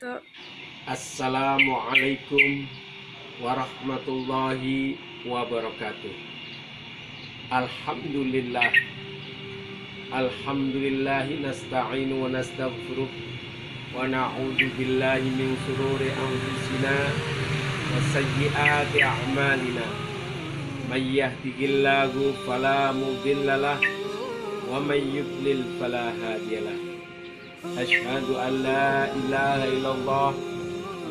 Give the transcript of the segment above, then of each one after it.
Tuh. Assalamualaikum warahmatullahi wabarakatuh. Alhamdulillah. Alhamdulillahi nasta'inu wa nastaghfiruh wa na'udzu billahi min shururi anfusina wa sayyiati a'malina. May yahdihillahu fala mudhillalah wa may yudlil fala hadiyalah. Asyhadu an la ilaha illallah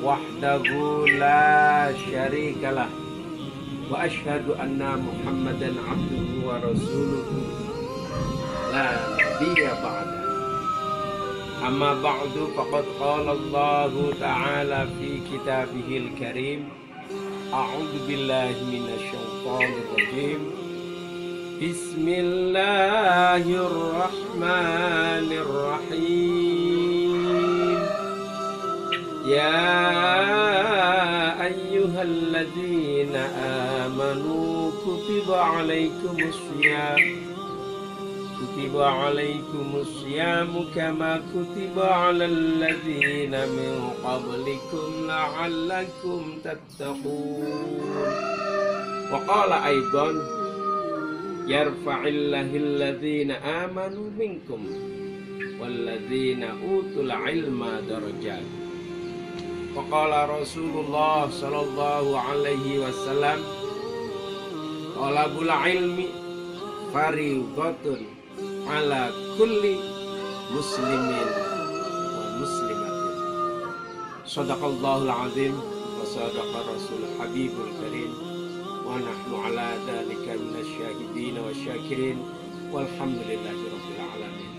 wahdahu la syarikalah wa asyhadu anna Muhammadan abduhu wa rasuluhu la nabiyya ba'da. Amma ba'du faqad qala Allah ta'ala fi kitabihil karim. A'udzu billahi minasy syaithanir rajim. Bismillahirrahmanirrahim. Ya ayyuhalladzina amanu kutiba alaikumus kama kutiba alal ladzina min qablikum la'allakum tattaqun. Wa qala aidan yarfa'illahil ladzina amanu minkum walladzina utul ilma darajat. Wa qala Rasulullah sallallahu alaihi wasallam talabul ilmi fariidatun ala kulli muslimin wa muslimatin. Shadaqallahul azim wa sadaqa rasul habibul karim. Wa nahnu ala dzalika minasyahidin wa syakirin walhamdulillahi rabbil alamin.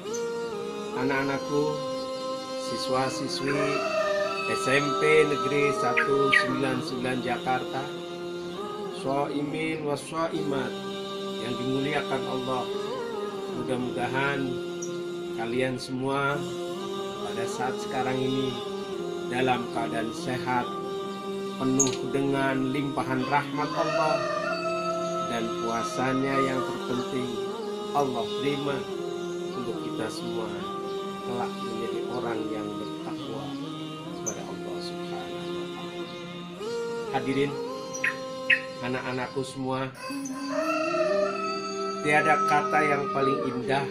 Anak-anakku, siswa-siswi SMP Negeri 199 Jakarta, shaimin wa shaimat yang dimuliakan Allah. Mudah-mudahan kalian semua pada saat sekarang ini dalam keadaan sehat, penuh dengan limpahan rahmat Allah, dan puasanya yang terpenting Allah terima untuk kita semua kelak menjadi orang yang bertakwa kepada Allah Subhanahu wa Ta'ala. Hadirin, anak-anakku semua, tiada kata yang paling indah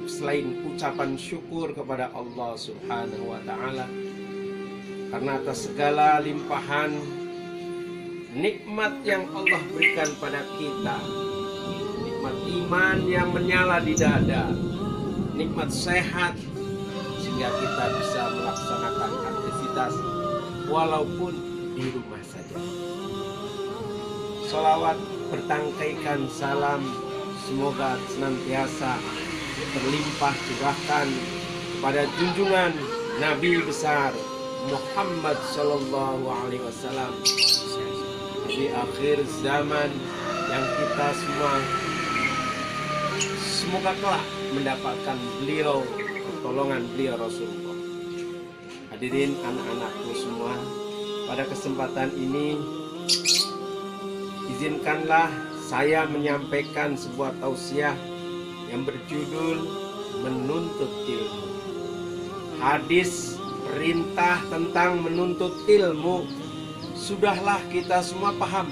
selain ucapan syukur kepada Allah Subhanahu wa Ta'ala karena atas segala limpahan nikmat yang Allah berikan pada kita. Nikmat iman yang menyala di dada, nikmat sehat sehingga kita bisa melaksanakan aktivitas walaupun di rumah saja. Sholawat bertangkaikan salam semoga senantiasa terlimpah curahkan kepada junjungan Nabi besar Muhammad sallallahu alaihi wasallam di akhir zaman yang kita semua semoga kelak mendapatkan beliau, pertolongan beliau Rasulullah. Hadirin anak-anakku semua, pada kesempatan ini izinkanlah saya menyampaikan sebuah tausiah yang berjudul menuntut ilmu. Hadis perintah tentang menuntut ilmu sudahlah kita semua paham.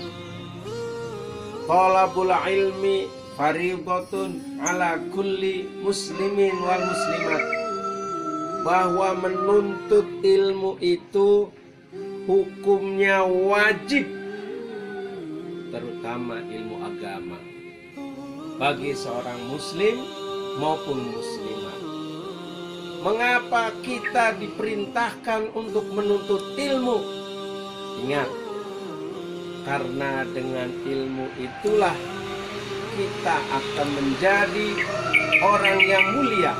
Talabul ilmi fariidatun ala kulli muslimin wal muslimat. Bahwa menuntut ilmu itu hukumnya wajib, terutama ilmu agama, bagi seorang muslim maupun muslimat. Mengapa kita diperintahkan untuk menuntut ilmu? Ingat, karena dengan ilmu itulah kita akan menjadi orang yang mulia,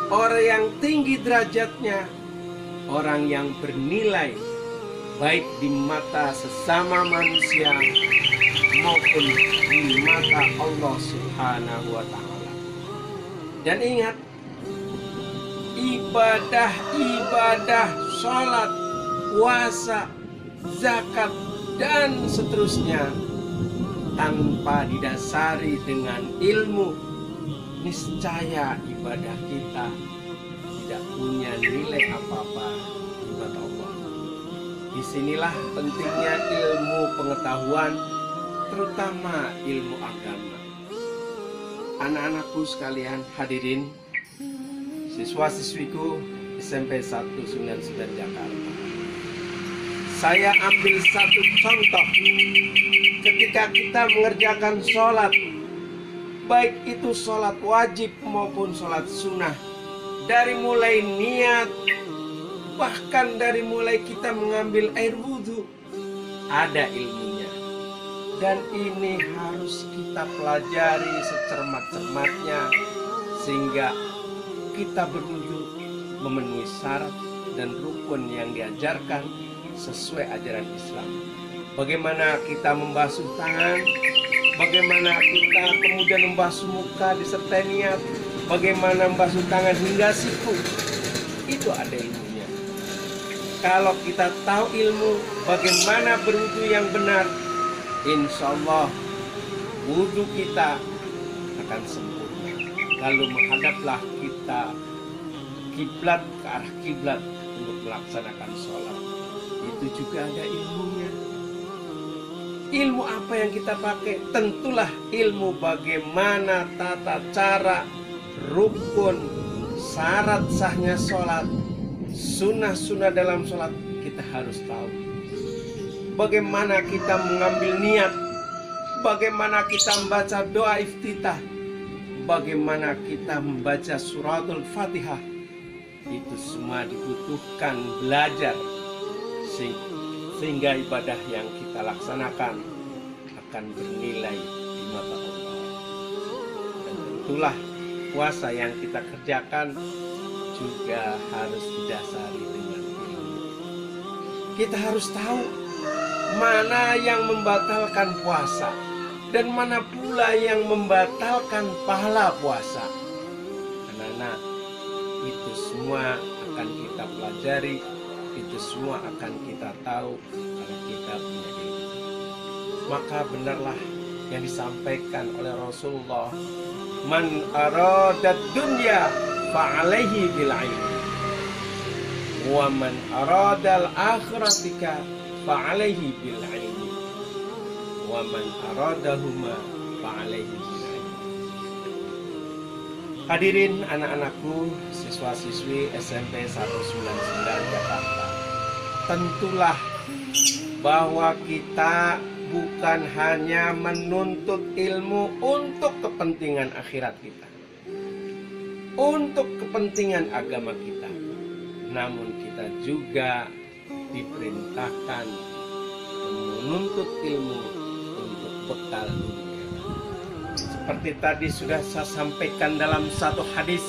orang yang tinggi derajatnya, orang yang bernilai baik di mata sesama manusia maupun di mata Allah Subhanahu wa Ta'ala. Dan ingat, ibadah, sholat, puasa, zakat, dan seterusnya tanpa didasari dengan ilmu, niscaya ibadah kita tidak punya nilai apa-apa di mata Allah. Disinilah pentingnya ilmu pengetahuan, terutama ilmu agama. Anak-anakku sekalian, hadirin, siswa-siswiku SMP 199 Jakarta. Saya ambil satu contoh ketika kita mengerjakan sholat, baik itu sholat wajib maupun sholat sunnah, dari mulai niat, bahkan dari mulai kita mengambil air wudhu, ada ilmunya. Dan ini harus kita pelajari secermat-cermatnya, sehingga kita berwudhu memenuhi syarat dan rukun yang diajarkan sesuai ajaran Islam. Bagaimana kita membasuh tangan, bagaimana kita kemudian membasuh muka disertai niat, bagaimana membasuh tangan hingga siku, itu ada ilmunya. Kalau kita tahu ilmu bagaimana berwudu yang benar, insya Allah wudu kita akan sempurna. Lalu menghadaplah kita kiblat ke arah kiblat untuk melaksanakan sholat. Itu juga ada ilmunya. Ilmu apa yang kita pakai? Tentulah ilmu bagaimana tata cara, rukun, syarat sahnya sholat, sunnah-sunnah dalam sholat kita harus tahu. Bagaimana kita mengambil niat, bagaimana kita membaca doa iftitah, bagaimana kita membaca suratul Fatihah. Itu semua dibutuhkan belajar, sehingga ibadah yang kita laksanakan akan bernilai di mata Allah. Dan tentulah puasa yang kita kerjakan juga harus didasari dengan ilmu. Kita harus tahu mana yang membatalkan puasa dan mana pula yang membatalkan pahala puasa. Anak-anak, itu semua akan kita pelajari, itu semua akan kita tahu kalau kita punya ilmu. Maka benarlah yang disampaikan oleh Rasulullah, man aradad dunya fa'alaihi bil ilmi wa man aradal akhiratika fa'alaihi bil ilmi wa man aradahuma fa'alaihi bil ilmi. Hadirin anak-anakku, siswa-siswi SMP 199 Jakarta, tentulah bahwa kita bukan hanya menuntut ilmu untuk kepentingan akhirat kita, untuk kepentingan agama kita, namun kita juga diperintahkan menuntut ilmu untuk bekal dunia. Seperti tadi sudah saya sampaikan dalam satu hadis,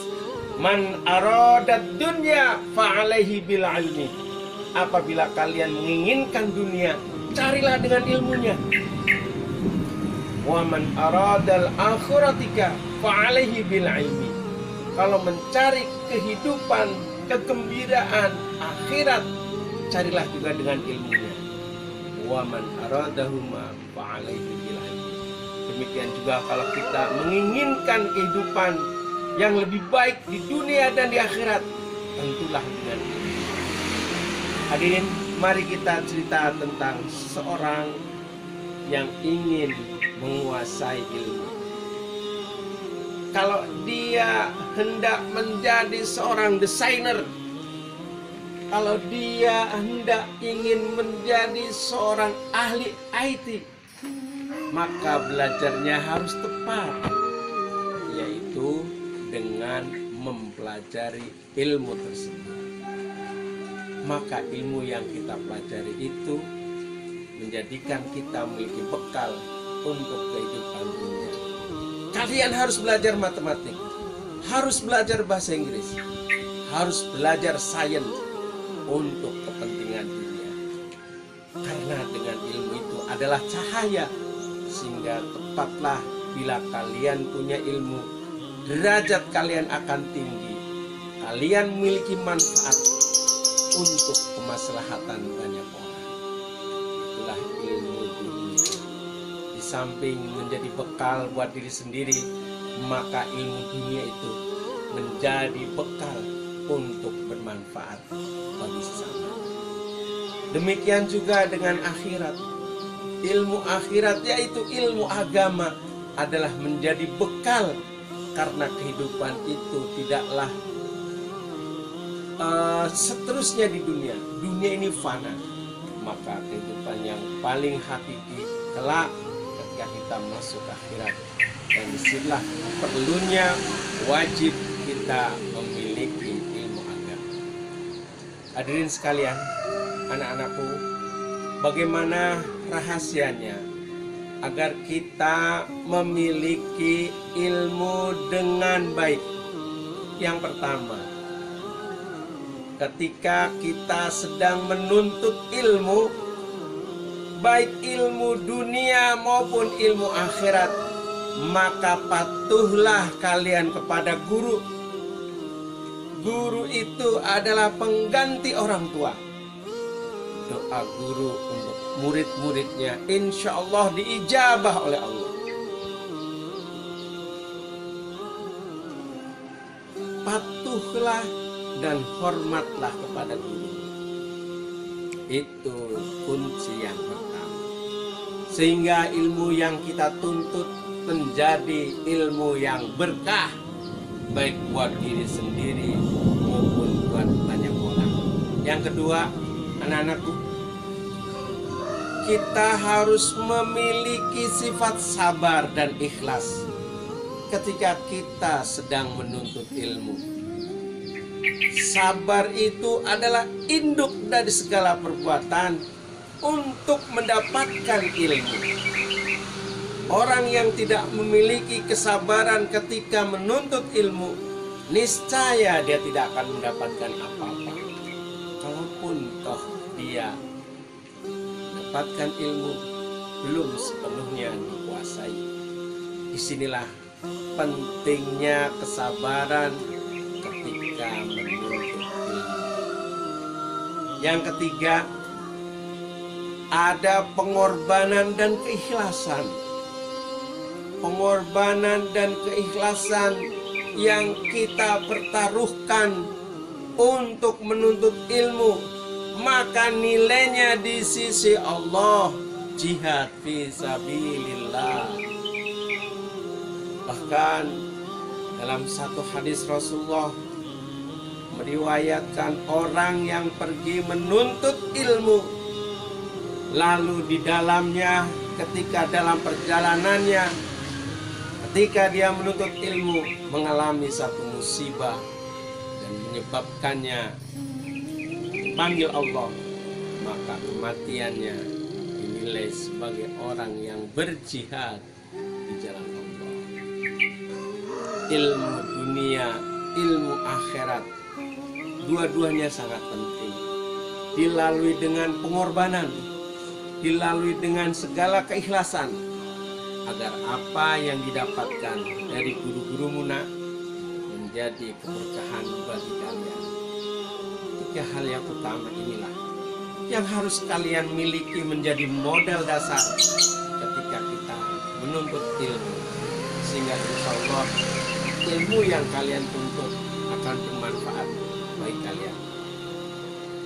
man aradad dunya fa'alaihi bil ilmi. Apabila kalian menginginkan dunia, carilah dengan ilmunya. Wa man aradal akhiratika fa'alaihi bil ilmi. Kalau mencari kehidupan, kegembiraan akhirat, carilah juga dengan ilmunya. Wa man aradahuma fa'alaihi bil ilmi. Demikian juga kalau kita menginginkan kehidupan yang lebih baik di dunia dan di akhirat, tentulah dengan ilmu. Hadirin, mari kita cerita tentang seseorang yang ingin menguasai ilmu. Kalau dia hendak menjadi seorang desainer, kalau dia hendak ingin menjadi seorang ahli IT, maka belajarnya harus tepat, yaitu dengan mempelajari ilmu tersebut. Maka ilmu yang kita pelajari itu menjadikan kita memiliki bekal untuk kehidupan dunia. Kalian harus belajar matematik, harus belajar bahasa Inggris, harus belajar sains untuk kepentingan dunia. Karena dengan ilmu itu adalah cahaya, sehingga tepatlah bila kalian punya ilmu, derajat kalian akan tinggi. Kalian memiliki manfaat untuk kemaslahatan banyak orang. Itulah ilmu dunia. Di samping menjadi bekal buat diri sendiri, maka ilmu dunia itu menjadi bekal untuk bermanfaat bagi sesama. Demikian juga dengan akhirat. Ilmu akhirat, yaitu ilmu agama, adalah menjadi bekal, karena kehidupan itu tidaklah seterusnya di dunia. Dunia ini fana, maka kehidupan yang paling hakiki kelak ketika kita masuk akhirat. Dan disinilah perlunya wajib kita memiliki ilmu agama. Hadirin sekalian, anak-anakku, bagaimana rahasianya agar kita memiliki ilmu dengan baik? Yang pertama, ketika kita sedang menuntut ilmu, baik ilmu dunia maupun ilmu akhirat, maka patuhlah kalian kepada guru. Guru itu adalah pengganti orang tua. Doa guru untuk murid-muridnya insya Allah diijabah oleh Allah. Patuhlah dan hormatlah kepada guru. Itu kunci yang pertama, sehingga ilmu yang kita tuntut menjadi ilmu yang berkah, baik buat diri sendiri maupun buat banyak orang. Yang kedua, anak-anakku, kita harus memiliki sifat sabar dan ikhlas ketika kita sedang menuntut ilmu. Sabar itu adalah induk dari segala perbuatan untuk mendapatkan ilmu. Orang yang tidak memiliki kesabaran ketika menuntut ilmu, niscaya dia tidak akan mendapatkan apa-apa. Kalaupun toh dia mendapatkan ilmu, belum sepenuhnya dikuasai. Disinilah pentingnya kesabaran ketika menuntut ilmu. Yang ketiga, ada pengorbanan dan keikhlasan. Pengorbanan dan keikhlasan yang kita pertaruhkan untuk menuntut ilmu, maka nilainya di sisi Allah jihad fi sabilillah. Bahkan dalam satu hadis Rasulullah meriwayatkan orang yang pergi menuntut ilmu, lalu di dalamnya ketika dalam perjalanannya, ketika dia menuntut ilmu, mengalami satu musibah dan menyebabkannya dipanggil Allah, maka kematiannya dinilai sebagai orang yang berjihad di jalan Allah. Ilmu dunia, ilmu akhirat, dua-duanya sangat penting. Dilalui dengan pengorbanan, dilalui dengan segala keikhlasan, agar apa yang didapatkan dari guru-guru munak menjadi keberkahan bagi kalian. Tiga hal yang utama inilah yang harus kalian miliki menjadi modal dasar ketika kita menuntut ilmu, sehingga insya Allah ilmu yang kalian tuntut akan bermanfaat bagi kalian.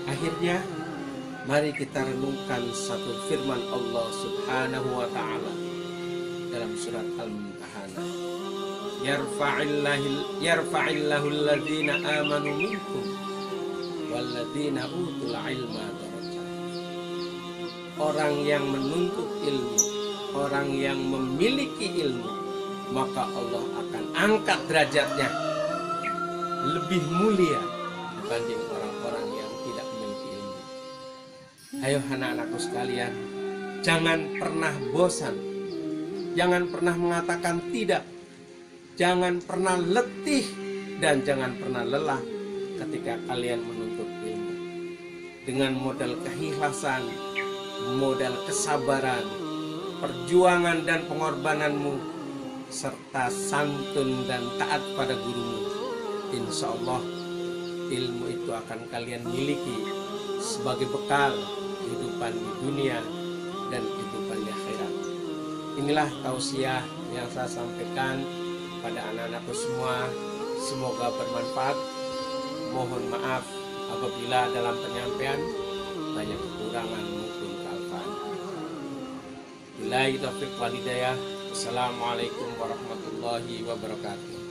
Akhirnya, mari kita renungkan satu firman Allah Subhanahu wa Ta'ala dalam surat Al-Mumtahanah. Yarfa'illahu alladhina amanu minkum walladhina utul ilma darajat. Orang yang menuntut ilmu, orang yang memiliki ilmu, maka Allah akan angkat derajatnya lebih mulia dibanding orang-orang yang tidak memiliki ilmu. Ayo anak-anakku sekalian, jangan pernah bosan, jangan pernah mengatakan tidak, jangan pernah letih, dan jangan pernah lelah ketika kalian menuntut ilmu. Dengan modal keikhlasan, modal kesabaran, perjuangan dan pengorbananmu, serta santun dan taat pada gurumu, insya Allah ilmu itu akan kalian miliki sebagai bekal kehidupan di dunia dan kehidupan di akhirat. Inilah tausiah yang saya sampaikan pada anak-anakku semua. Semoga bermanfaat. Mohon maaf apabila dalam penyampaian banyak kekurangan maupun kealfaan. Billahi taufiq wal hidayah. Assalamualaikum warahmatullahi wabarakatuh.